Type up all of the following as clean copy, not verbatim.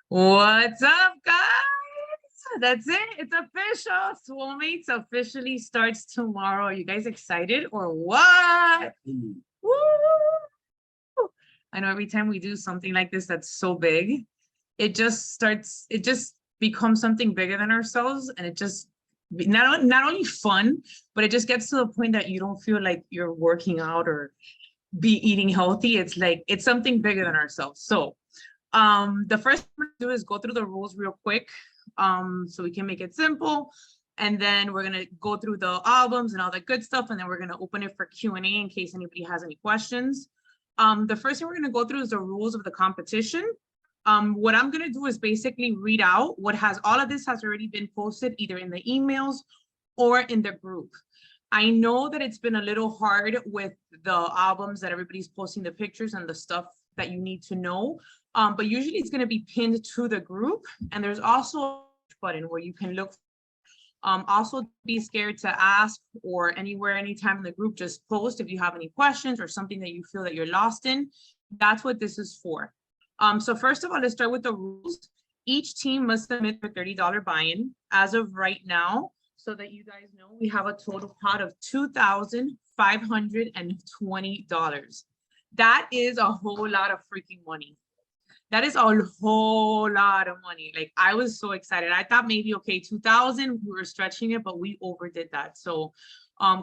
What's up, guys? That's it. It's official. Swolemates officially starts tomorrow. Are you guys excited or what? Woo! I know every time we do something like this that's so big, it just becomes something bigger than ourselves. And it just not only fun, but it just gets to the point that you don't feel like you're working out or be eating healthy. It's like it's something bigger than ourselves. So the first thing we're gonna do is go through the rules real quick, so we can make it simple. And then we're gonna go through the albums and all that good stuff, and then we're gonna open it for Q&A in case anybody has any questions. The first thing we're gonna go through is the rules of the competition. What I'm gonna do is basically read out what has all of this has already been posted either in the emails or in the group. I know that it's been a little hard with the albums that everybody's posting the pictures and the stuff that you need to know. But usually it's going to be pinned to the group. And there's also a button where you can look. Also be scared to ask or anywhere, anytime in the group, just post if you have any questions or something that you feel that you're lost in. That's what this is for. So first of all, let's start with the rules. Each team must submit their $30 buy-in. As of right now, so that you guys know, we have a total pot of $2,520. That is a whole lot of freaking money. That is a whole lot of money. Like, I was so excited. I thought maybe, okay, 2,000, we were stretching it, but we overdid that. So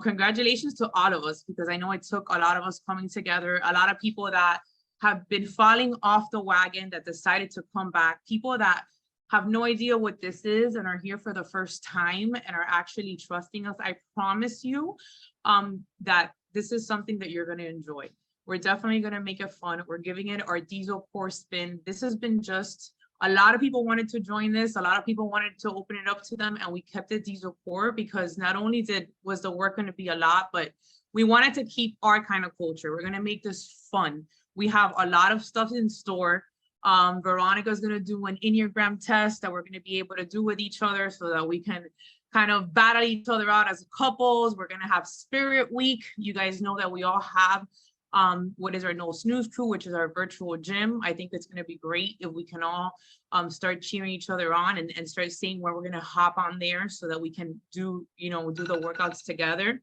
congratulations to all of us, because I know it took a lot of us coming together, a lot of people that have been falling off the wagon that decided to come back, people that have no idea what this is and are here for the first time and are actually trusting us. I promise you that this is something that you're going to enjoy. We're definitely going to make it fun. We're giving it our diesel pour spin. This has been just, a lot of people wanted to join this. A lot of people wanted to open it up to them, and we kept it diesel pour because not only was the work going to be a lot, but we wanted to keep our kind of culture. We're going to make this fun. We have a lot of stuff in store. Veronica's going to do an Enneagram test that we're going to be able to do with each other so that we can kind of battle each other out as couples. We're going to have Spirit Week. You guys know that we all have what is our No Snooze Crew, which is our virtual gym. I think it's going to be great if we can all start cheering each other on and start seeing where we're going to hop on there so that we can do the workouts together.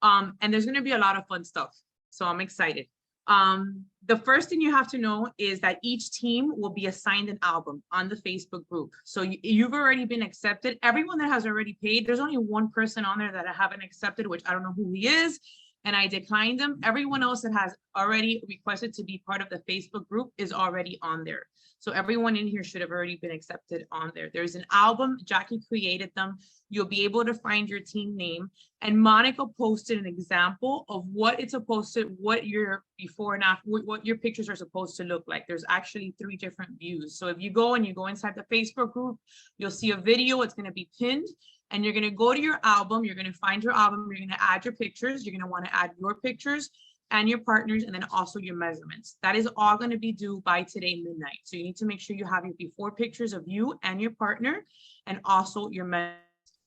And there's going to be a lot of fun stuff. So I'm excited. The first thing you have to know is that each team will be assigned an album on the Facebook group. So you've already been accepted. Everyone that has already paid, there's only one person on there that I haven't accepted, which I don't know who he is, and I declined them. Everyone else that has already requested to be part of the Facebook group is already on there. So everyone in here should have already been accepted on there. There's an album, Jackie created them. You'll be able to find your team name. And Monica posted an example of what it's supposed to, what your before and after, what your pictures are supposed to look like. There's actually 3 different views. So if you go inside the Facebook group, you'll see a video, it's gonna be pinned. And you're going to go to your album, you're going to find your album, you're going to add your pictures, you're going to want to add your pictures and your partners, and then also your measurements. That is all going to be due by today midnight. So you need to make sure you have your before pictures of you and your partner, and also your measurements.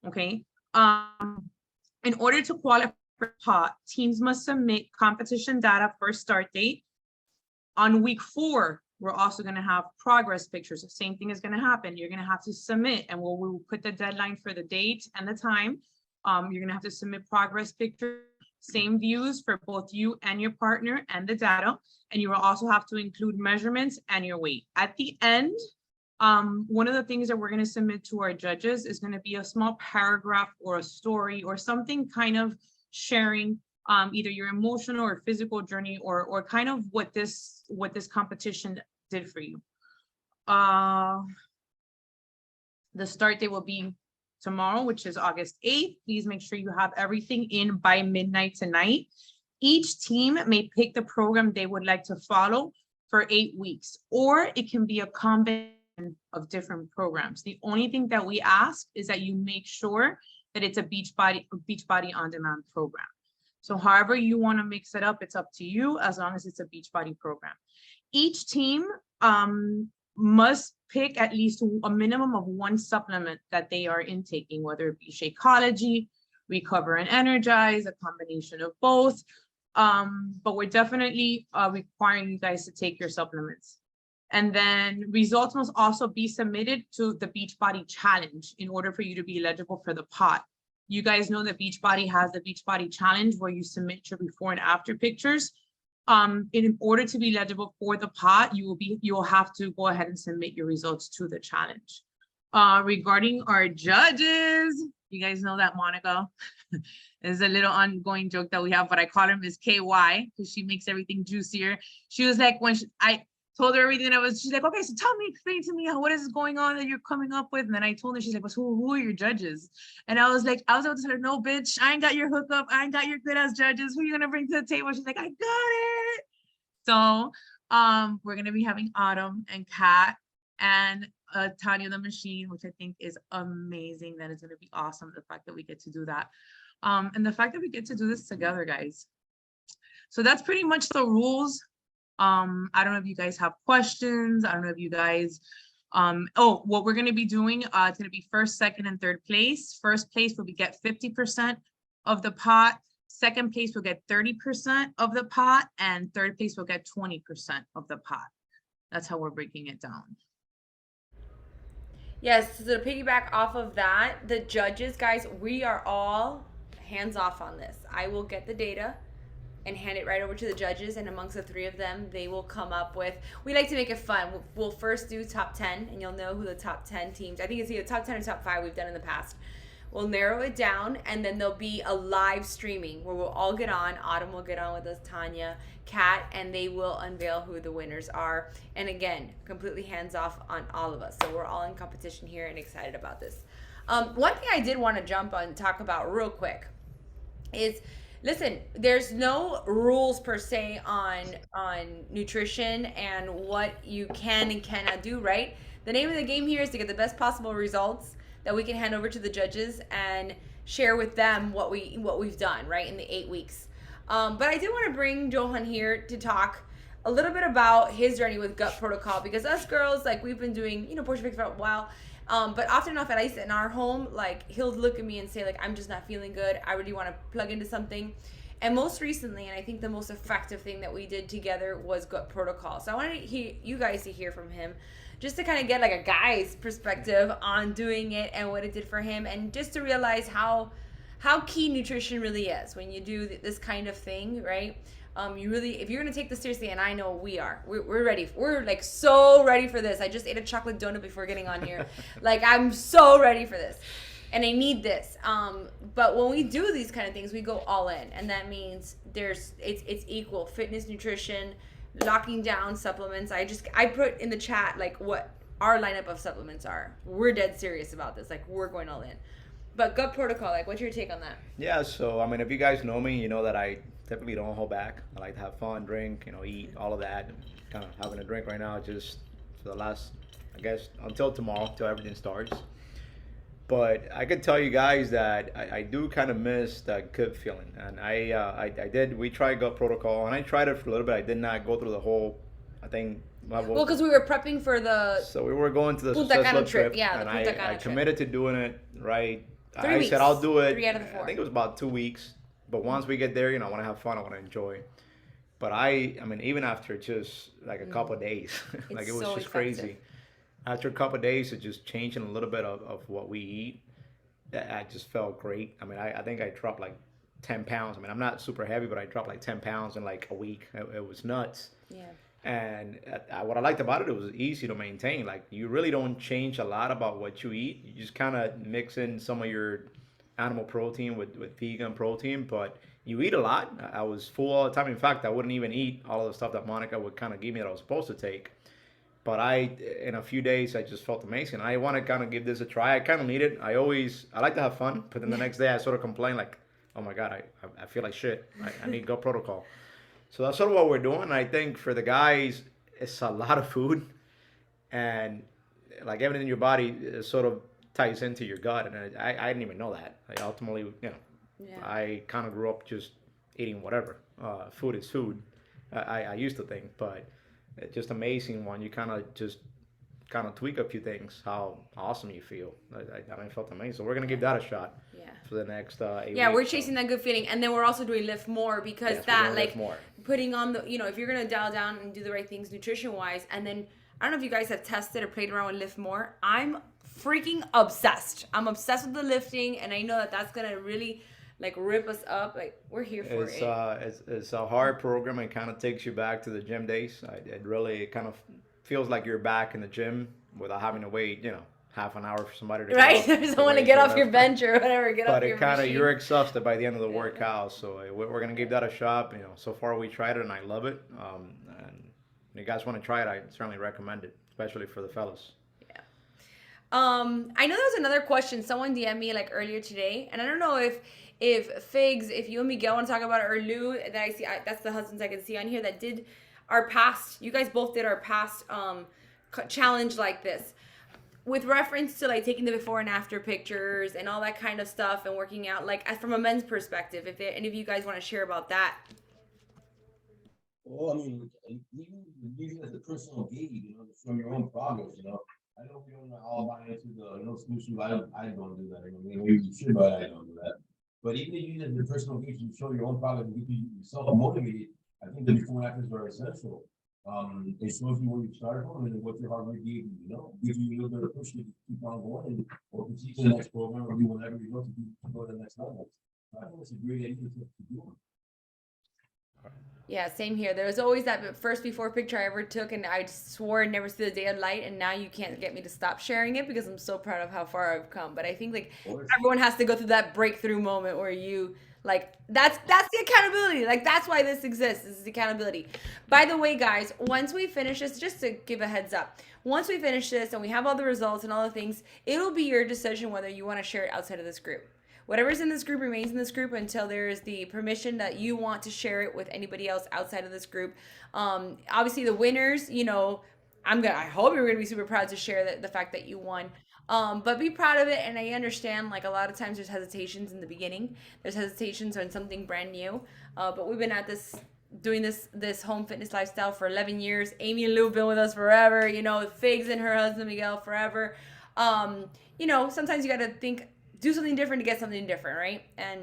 Okay. In order to qualify for pot, teams must submit competition data for start date. On week 4, we're also going to have progress pictures. The same thing is going to happen. You're going to have to submit, and we'll put the deadline for the date and the time. You're going to have to submit progress pictures, same views for both you and your partner and the data. And you will also have to include measurements and your weight. At the end, one of the things that we're going to submit to our judges is going to be a small paragraph or a story or something kind of sharing either your emotional or physical journey or kind of what this competition did for you. The start date will be tomorrow, which is August 8th. Please make sure you have everything in by midnight tonight. Each team may pick the program they would like to follow for 8 weeks, or it can be a combination of different programs. The only thing that we ask is that you make sure that it's a Beachbody on demand program. So however you want to mix it up, it's up to you, as long as it's a Beachbody program. Each team must pick at least a minimum of 1 supplement that they are intaking, whether it be Shakeology, Recover and Energize, a combination of both. But we're definitely requiring you guys to take your supplements. And then results must also be submitted to the Beachbody Challenge in order for you to be eligible for the pot. You guys know that Beachbody has the Beachbody Challenge where you submit your before and after pictures. In order to be eligible for the pot, you'll have to go ahead and submit your results to the challenge. Regarding our judges, you guys know that Monica is a little ongoing joke that we have, but I call her Miss KY because she makes everything juicier. She was like, I told her everything she's like, okay, so explain to me what is going on that you're coming up with. And then I told her, she's like, well, who are your judges? And I was able to tell her, no, bitch, I ain't got your hookup. I ain't got your good ass judges. Who are you going to bring to the table? She's like, I got it. So we're going to be having Autumn and Kat and Tanya the Machine, which I think is amazing. That is going to be awesome. The fact that we get to do that. And the fact that we get to do this together, guys. So that's pretty much the rules. I don't know if you guys have questions. I don't know if you guys, what we're going to be doing, it's going to be first, second, and third place. First place will get 50% of the pot. Second place will get 30% of the pot, and third place will get 20% of the pot. That's how we're breaking it down. Yes, so to piggyback off of that, the judges, guys, we are all hands off on this. I will get the data and hand it right over to the judges, and amongst the three of them, they will come up with, we like to make it fun. We'll first do top 10, and you'll know who the top 10 teams, I think it's either top 10 or top 5 we've done in the past. We'll narrow it down, and then there'll be a live streaming where we'll all get on. Autumn will get on with us, Tanya, Kat, and they will unveil who the winners are. And again, completely hands off on all of us. So we're all in competition here and excited about this. One thing I did want to jump on and talk about real quick is, listen, there's no rules per se on nutrition and what you can and cannot do, right? The name of the game here is to get the best possible results that we can hand over to the judges and share with them what we've done, right, in the 8 weeks. But I did want to bring Johan here to talk a little bit about his journey with gut protocol, because us girls, like, we've been doing, Portion Fix for a while. But often enough, at least in our home, like, he'll look at me and say, like, I'm just not feeling good. I really want to plug into something. And most recently, and I think the most effective thing that we did together was gut protocol. So I wanted you guys to hear from him, just to kind of get like a guy's perspective on doing it and what it did for him, and just to realize how key nutrition really is when you do this kind of thing, right? You really, if you're gonna take this seriously, and I know we're ready. We're like so ready for this. I just ate a chocolate donut before getting on here. Like, I'm so ready for this, and I need this. But when we do these kind of things, we go all in, and that means it's equal fitness, nutrition, locking down supplements. I put in the chat like what our lineup of supplements are. We're dead serious about this. Like, we're going all in. But gut protocol, like, what's your take on that? Yeah, so I mean, if you guys know me, you know that I typically don't hold back. I like to have fun, drink, eat, all of that. Kind of having a drink right now, just for the last, I guess, until tomorrow, till everything starts. But I can tell you guys that I do kind of miss that good feeling. And we tried gut protocol, and I tried it for a little bit. I did not go through the whole, I think. Well, because we were prepping for the. So we were going to the Punta Cana trip. Yeah, and the Punta Cana I committed to doing it, right? 3 weeks. I said I'll do it. 3 out of the 4. I think it was about 2 weeks. But once we get there, I want to have fun. I want to enjoy. But I mean, even after just like a couple of days, like it was so just effective. crazy. After a couple of days of just changing a little bit of what we eat, I just felt great. I mean, I think I dropped like 10 pounds. I mean, I'm not super heavy, but I dropped like 10 pounds in like a week. It was nuts. Yeah. And what I liked about it was easy to maintain. Like, you really don't change a lot about what you eat. You just kind of mix in some of your animal protein with vegan protein, but you eat a lot. I was full all the time. In fact, I wouldn't even eat all of the stuff that Monica would kind of give me that I was supposed to take. But in a few days, I just felt amazing. I want to kind of give this a try. I kind of need it. I like to have fun, but then the next day I sort of complain like, oh my God, I feel like shit. I need gut protocol. So that's sort of what we're doing. I think for the guys, it's a lot of food, and like everything in your body sort of ties into your gut. And I didn't even know that. I ultimately, I kind of grew up just eating whatever. Food is food. I used to think, but it's just amazing when you kind of tweak a few things, how awesome you feel. I felt amazing. So we're going to give that a shot for the next 8 weeks. Yeah, we're chasing that good feeling. And then we're also doing Lift More, because Yes, that, we're doing like, Lift More. putting on the, if you're going to dial down and do the right things nutrition wise. And then I don't know if you guys have tested or played around with Lift More. I'm freaking obsessed. I'm obsessed with the lifting, and I know that that's going to really like rip us up. Like, we're here for it. It's a hard program. It kind of takes you back to the gym days. It kind of feels like you're back in the gym without having to wait, half an hour for somebody to right. There's someone to get off your bench or whatever. But it kind of, you're exhausted by the end of the workout. So we're gonna give that a shot. So far we tried it and I love it. And if you guys want to try it, I certainly recommend it, especially for the fellas. Yeah. I know there was another question. Someone DM'd me like earlier today, and I don't know if Figs, if you and Miguel want to talk about it, or Lou, that I see, that's the husbands I can see on here that did our past. You guys both did our past challenge like this, with reference to like taking the before and after pictures and all that kind of stuff and working out, like from a men's perspective. If any of you guys want to share about that. Well, I mean, using it as a personal gauge, from your own progress, I know we don't all buy into the, smooth. I don't do that. Maybe you should, but I don't do that. But even if you use it as a personal gauge to show your own progress and keep yourself motivated, I think the before and afters are essential. It shows you where you started from and what your heart rate gave you, gives you a little bit of push to keep on going or proceed to the next program or do whatever you know to go to the next level. I think it's a great idea to do. Yeah, same here. There was always that first before picture I ever took, and I swore I'd never see the day of light, and now you can't get me to stop sharing it because I'm so proud of how far I've come. But I think like everyone has to go through that breakthrough moment where you like that's the accountability. Like that's why this exists. This is accountability. By the way, guys, once we finish this, just to give a heads up, once we finish this and we have all the results and all the things, it'll be your decision whether you want to share it outside of this group. Whatever's in this group remains in this group until there is the permission that you want to share it with anybody else outside of this group. Obviously, the winners, I hope you're going to be super proud to share the fact that you won. But be proud of it. And I understand, like, a lot of times there's hesitations in the beginning. There's hesitations on something brand new. But we've been at this, doing this home fitness lifestyle for 11 years. Amy and Lou have been with us forever. Figs and her husband Miguel forever. Sometimes you got to do something different to get something different, right? And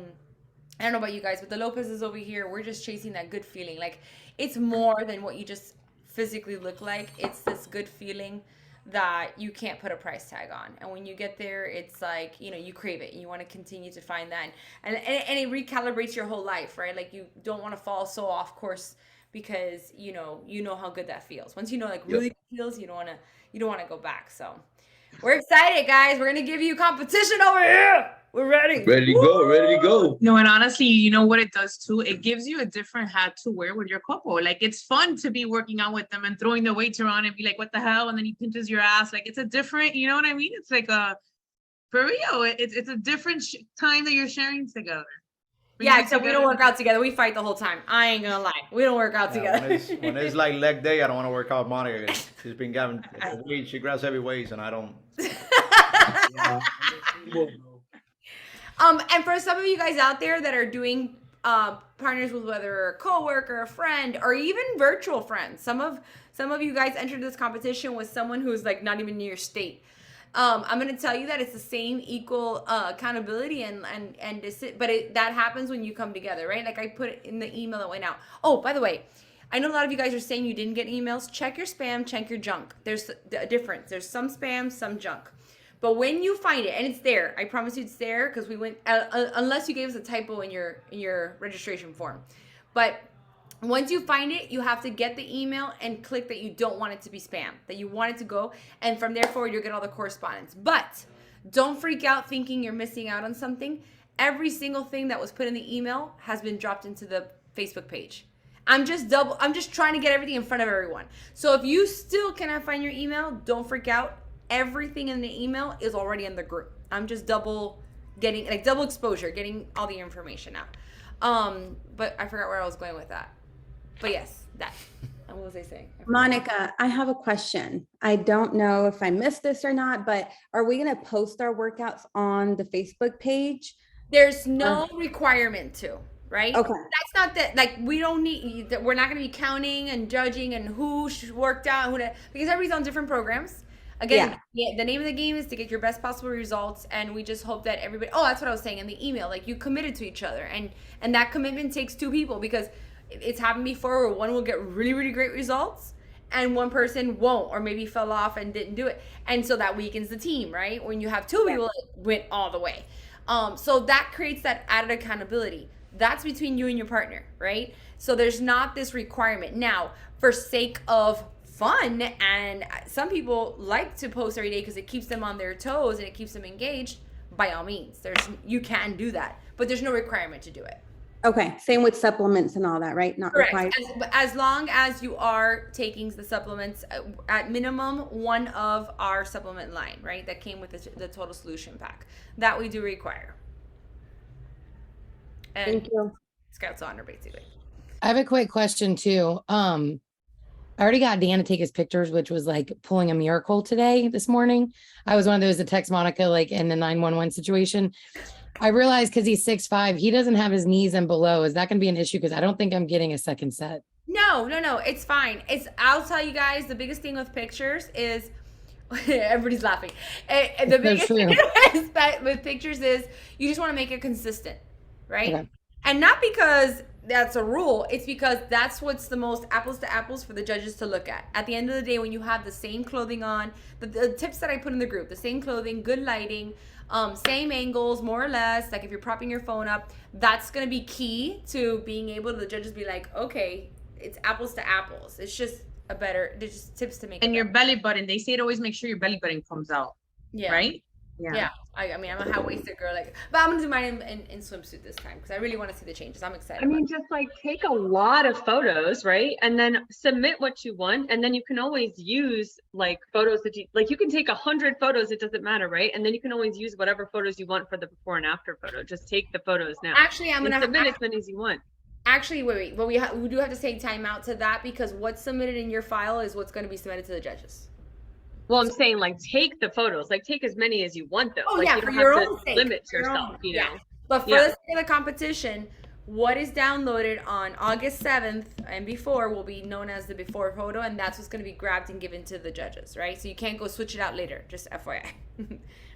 I don't know about you guys, but the Lopez's over here, we're just chasing that good feeling. Like, it's more than what you just physically look like. It's this good feeling that you can't put a price tag on. And when you get there, it's like, you crave it and you want to continue to find that. And it recalibrates your whole life, right? Like, you don't want to fall so off course because, you know how good that feels. Once really good feels, you don't want to go back. So we're excited, guys. We're going to give you competition over here. We're ready. Ready to go. No, and honestly, you know what it does too? It gives you a different hat to wear with your couple. Like, it's fun to be working out with them and throwing the weights around and be like, what the hell? And then he pinches your ass. Like, it's a different, you know what I mean? It's like for real, it's a different time that you're sharing together. Yeah, except we don't work out together. We fight the whole time. I ain't gonna lie. We don't work out together. When it's like leg day, I don't want to work out with Monica. She's been grabbing weights. She grabs heavy weights, and I don't. And for some of you guys out there that are doing partners with whether a coworker, a friend, or even virtual friends, some of you guys entered this competition with someone who's like not even in your state. I'm going to tell you that it's the same equal accountability that happens when you come together, right? Like I put it in the email that went out. Oh, by the way, I know a lot of you guys are saying you didn't get emails. Check your spam, check your junk. There's a difference. There's some spam, some junk. But when you find it, and it's there, I promise you it's there because we went, unless you gave us a typo in your registration form. But once you find it, you have to get the email and click that you don't want it to be spam, that you want it to go. And from there forward, you'll get all the correspondence. But don't freak out thinking you're missing out on something. Every single thing that was put in the email has been dropped into the Facebook page. I'm just trying to get everything in front of everyone. So if you still cannot find your email, don't freak out. Everything in the email is already in the group. I'm just double exposure, getting all the information out. But I forgot where I was going with that. But yes, that. And what was I saying? Monica, I have a question. I don't know if I missed this or not, but are we going to post our workouts on the Facebook page? There's no requirement to, right? Okay. That's not that, like, we don't need, we're not going to be counting and judging and who worked out, because everybody's on different programs. Again, the name of the game is to get your best possible results, and we just hope that everybody, that's what I was saying in the email, like, you committed to each other, and that commitment takes two people, because It's happened before where one will get really, really great results and one person won't, or maybe fell off and didn't do it. And so that weakens the team, right? When you have two people that went all the way. So that creates that added accountability. That's between you and your partner, right? So there's not this requirement. Now, for sake of fun, and some people like to post every day because it keeps them on their toes and it keeps them engaged, by all means, you can do that, but there's no requirement to do it. Okay, same with supplements and all that, right? Not Correct. required. As long as you are taking the supplements, at minimum one of our supplement line, right? That came with the total solution pack that we do require. And Thank you. Scout's honor, basically. I have a quick question too. I already got Dan to take his pictures, which was like pulling a miracle this morning. I was one of those that text Monica like in the 911 situation. I realized because he's 6'5", he doesn't have his knees and below. Is that going to be an issue? Because I don't think I'm getting a second set. No, it's fine. I'll tell you guys, the biggest thing with pictures is everybody's laughing. The biggest thing with pictures is you just want to make it consistent, right? Okay. And not because that's a rule, it's because that's what's the most apples to apples for the judges to look at. At the end of the day, when you have the same clothing on, the tips that I put in the group, the same clothing, good lighting, same angles, more or less, like if you're propping your phone up, that's going to be key to being able to the judges be like, okay, it's apples to apples. It's just there's just tips to make And it your better. belly button, they say to always make sure your belly button comes out, Yeah. right? Yeah. I mean, I'm a high-waisted girl, but I'm gonna do mine in swimsuit this time because I really want to see the changes. I'm excited. I mean, just like take a lot of photos, right? And then submit what you want. And then you can always use like photos that you can take 100 photos. It doesn't matter, right? And then you can always use whatever photos you want for the before and after photo. Just take the photos now. Actually, I'm And gonna submit as many as you want. Actually, wait. But we do have to say time out to that because what's submitted in your file is what's going to be submitted to the judges. Well, I'm saying like take the photos, like take as many as you want though. Oh, like, yeah, you for don't your have own to sake, limit for your yourself, own, you yeah. know. But for Yeah. the sake of the competition, what is downloaded on August 7th and before will be known as the before photo, and that's what's going to be grabbed and given to the judges, right? So you can't go switch it out later, just FYI.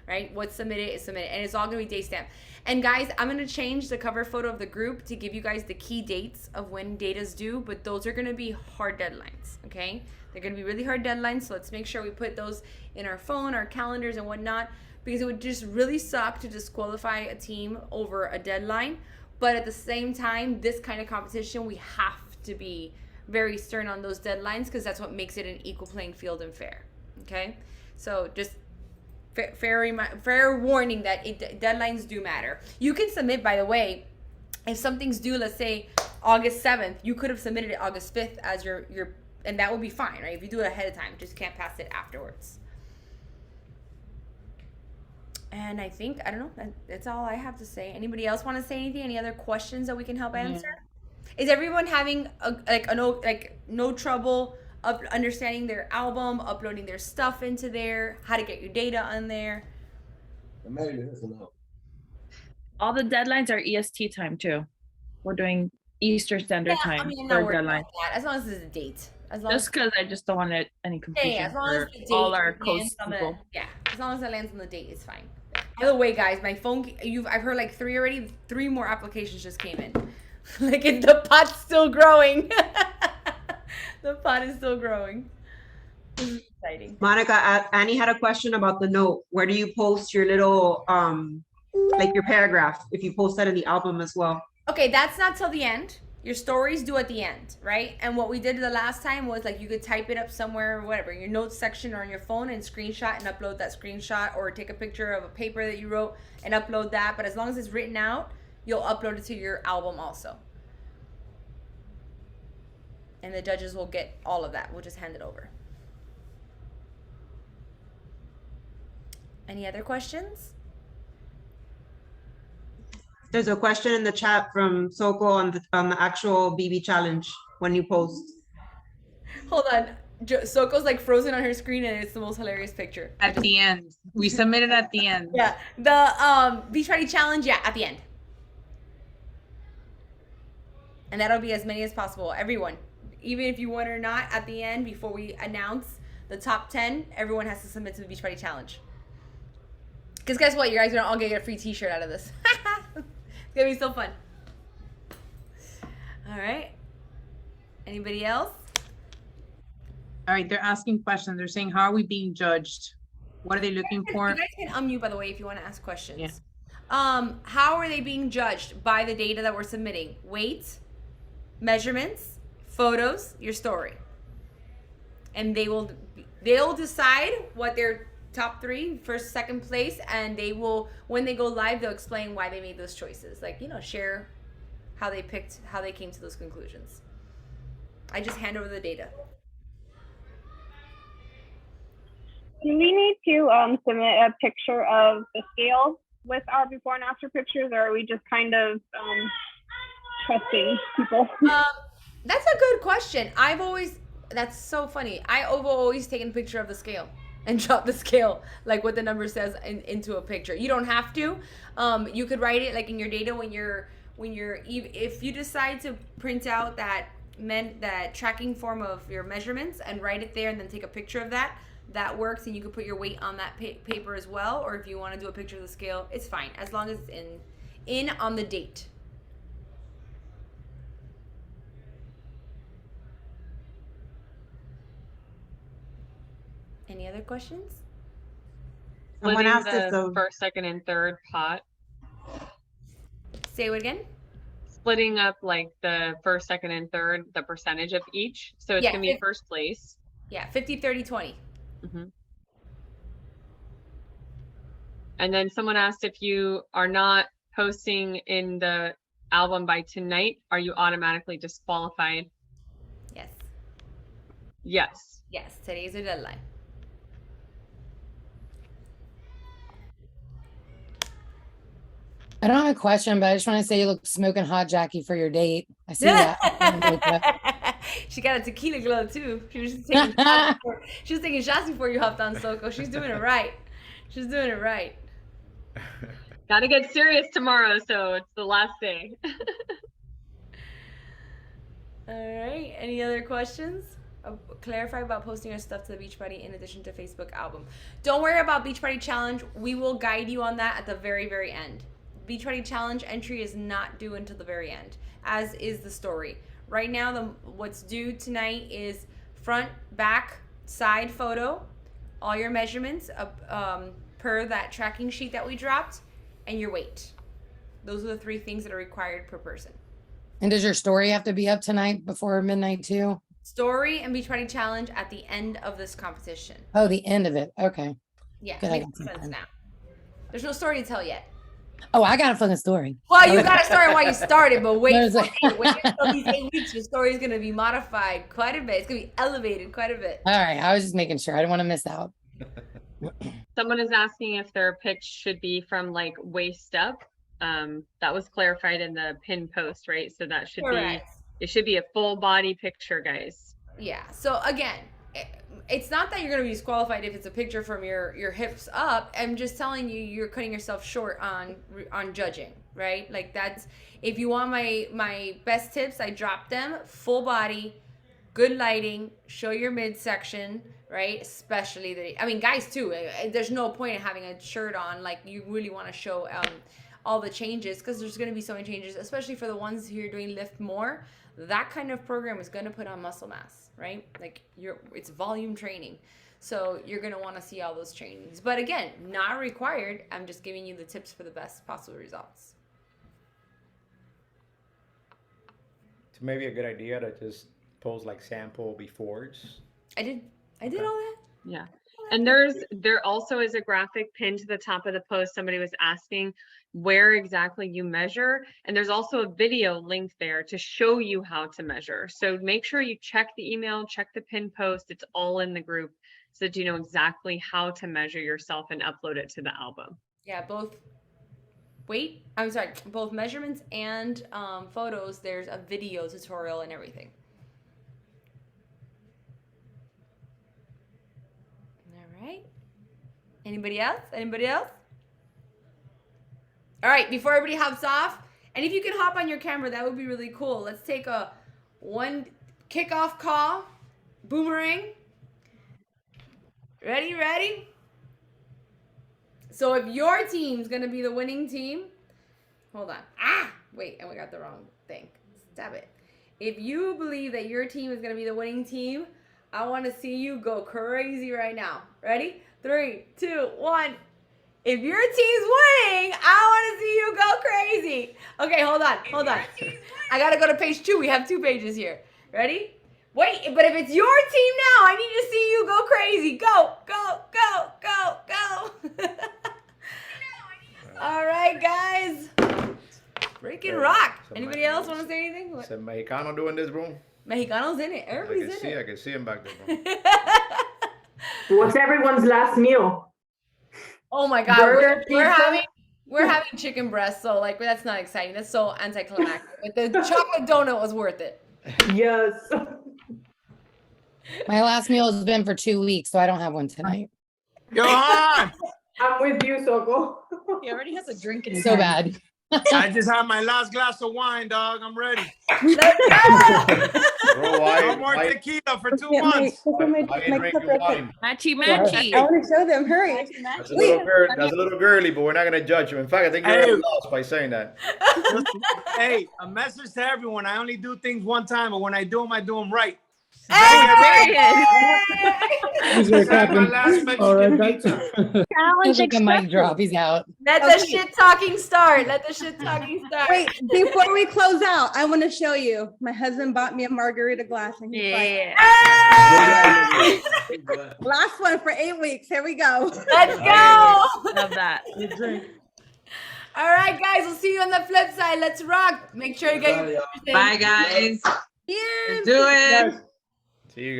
Right? What's submitted is submitted, and it's all going to be date stamped. And guys, I'm going to change the cover photo of the group to give you guys the key dates of when data's due, but those are going to be hard deadlines, okay? They're going to be really hard deadlines, so let's make sure we put those in our phone, our calendars, and whatnot, because it would just really suck to disqualify a team over a deadline. But at the same time, this kind of competition, we have to be very stern on those deadlines because that's what makes it an equal playing field and fair, okay? So just fair warning that deadlines do matter. You can submit, by the way, if something's due, let's say August 7th, you could have submitted it August 5th as your and that would be fine, right? If you do it ahead of time, just can't pass it afterwards. And I think, I don't know, that's all I have to say. Anybody else want to say anything? Any other questions that we can help answer? Is everyone having no trouble of understanding their album, uploading their stuff into there, how to get your data on there? All the deadlines are EST time too. We're doing Eastern Standard Time I mean, for no worries deadline. about that. As long as it's a date. As long Just because I just don't want any confusion as long as for the date all our lands coast on the, people. as long as it lands on the date, it's fine. By the way, guys, my phone, I've heard like 3 already. 3 more applications just came in. Like the pot's still growing. The pot is still growing. This is exciting. Monica, Annie had a question about the note. Where do you post your little, like your paragraph, if you post that in the album as well? Okay, that's not till the end. Your stories due at the end, right? And what we did the last time was like you could type it up somewhere or whatever, in your notes section or on your phone and screenshot and upload that screenshot, or take a picture of a paper that you wrote and upload that. But as long as it's written out, you'll upload it to your album also. And the judges will get all of that. We'll just hand it over. Any other questions? There's a question in the chat from Soko on the actual BB challenge when you post. Hold on. Soko's like frozen on her screen and it's the most hilarious picture. At the end. We submitted at the end. Yeah. The beach party challenge, yeah, at the end. And that'll be as many as possible. Everyone. Even if you won or not, at the end, before we announce the top 10, everyone has to submit to the beach party challenge. Because guess what? You guys are gonna all get a free t-shirt out of this. It's gonna be so fun. All right. Anybody else? All right, they're asking questions. They're saying, how are we being judged? What are they looking You for? guys can unmute, by the way, if you want to ask questions. Yeah. How are they being judged? By the data that we're submitting? Weight, measurements, photos, your story. And they'll decide what their top three, first, second place, and they will, when they go live, they'll explain why they made those choices. Like, share how they came to those conclusions. I just hand over the data. Do we need to submit a picture of the scale with our before and after pictures, or are we just kind of trusting people? That's a good question. That's so funny. I've always taken a picture of the scale and dropped the scale, like what the number says, into a picture. You don't have to. You could write it like in your data if you decide to print out that tracking form of your measurements and write it there and then take a picture of that. That works, and you can put your weight on that paper as well. Or if you want to do a picture of the scale, it's fine as long as it's in on the date. Any other questions? Someone Splitting asked if the the first, second, and third pot. Say it again. Splitting up like the first, second, and third, the percentage of each. So it's Yeah, gonna be first place. Yeah, 50, 30, 20. And then someone asked if you are not posting in the album by tonight, are you automatically disqualified? Yes. Yes. Yes, today's the deadline. I don't have a question, but I just want to say you look smoking hot, Jackie, for your date. I see that. She got a tequila glow too. She was taking shots before you hopped on Soko. She's doing it right. She's doing it right. Gotta get serious tomorrow, so it's the last day. All right. Any other questions? Clarify about posting your stuff to the Beach Party in addition to Facebook album. Don't worry about Beach Party Challenge. We will guide you on that at the very, very end. Beach Party Challenge entry is not due until the very end, as is the story. Right now, what's due tonight is front, back, side photo, all your measurements per that tracking sheet that we dropped, and your weight. Those are the three things that are required per person. And does your story have to be up tonight before midnight too? Story and Beach Party Challenge at the end of this competition. Oh, the end of it. Okay. Yeah, Good, makes sense now. There's no story to tell yet. Oh, I got a fucking story. Well, you got a story while you started, but wait There's wait until these 8 weeks. Your story is going to be modified quite a bit. It's going to be elevated quite a bit. All right. I was just making sure. I didn't want to miss out. Someone is asking if their pics should be from like waist up. That was clarified in the pin post, right? So that should Correct. It should be a full body picture, guys. Yeah. So again, it's not that you're going to be disqualified if it's a picture from your hips up. I'm just telling you, you're cutting yourself short on judging, right? Like that's, if you want my best tips, I dropped them. Full body, good lighting, show your midsection, right? Especially guys too. There's no point in having a shirt on. Like you really want to show all the changes, because there's going to be so many changes, especially for the ones who are doing lift more. That kind of program is going to put on muscle mass, right? Like it's volume training. So you're going to want to see all those trainings. But again, not required. I'm just giving you the tips for the best possible results. It's maybe a good idea to just post like sample befores. I did all that. Yeah. And there also is a graphic pinned to the top of the post. Somebody was asking where exactly you measure. And there's also a video linked there to show you how to measure. So make sure you check the email, check the pin post. It's all in the group so that you know exactly how to measure yourself and upload it to the album. Yeah, both measurements and photos. There's a video tutorial and everything. All right. Anybody else? All right, before everybody hops off, and if you can hop on your camera, that would be really cool. Let's take one kickoff call. Boomerang. Ready? So if your team's going to be the winning team, hold on. Wait, and we got the wrong thing. Stab it. if you believe that your team is going to be the winning team, I want to see you go crazy right now. Ready? 3, 2, 1. If your team's winning, I want to see you go crazy. Okay, hold on. I got to go to page 2. We have 2 pages here. Ready? Wait, but if it's your team now, I need to see you go crazy. Go, go, go, go, go. All right, guys. Freaking rock. Anybody else want to say anything? Is it Mexicano doing this, bro? Mexicano's in it. Everybody's in it. I can see him back there, bro. What's everyone's last meal? Oh my God, Burger, we're having chicken breast, so like that's not exciting. That's so anticlimactic. But the chocolate donut was worth it. Yes. My last meal has been for 2 weeks, so I don't have one tonight. Johan, I'm with you, Soko. He already has a drink in his So hand. bad. I just had my last glass of wine, dog. I'm ready. Let's go. Bro, No more tequila for 2 months. why you drinking wine? Matchy I matchy. want to show them. Hurry. That's a little girly, but we're not gonna judge you. In fact, I think you're lost by saying that. Hey, a message to everyone. I only do things one time, but when I do them right. He's gonna clap My him. last All right, Mexican that's pizza. It's like a mic drop. He's out. Let the shit talking start. Let the shit talking start. Wait, before we close out, I want to show you. My husband bought me a margarita glass and he's like, Yeah. last one for 8 weeks. Here we go. Let's go. Love that. All right, guys. We'll see you on the flip side. Let's rock. Make sure you get your Bye, guys. Cheers. Do it.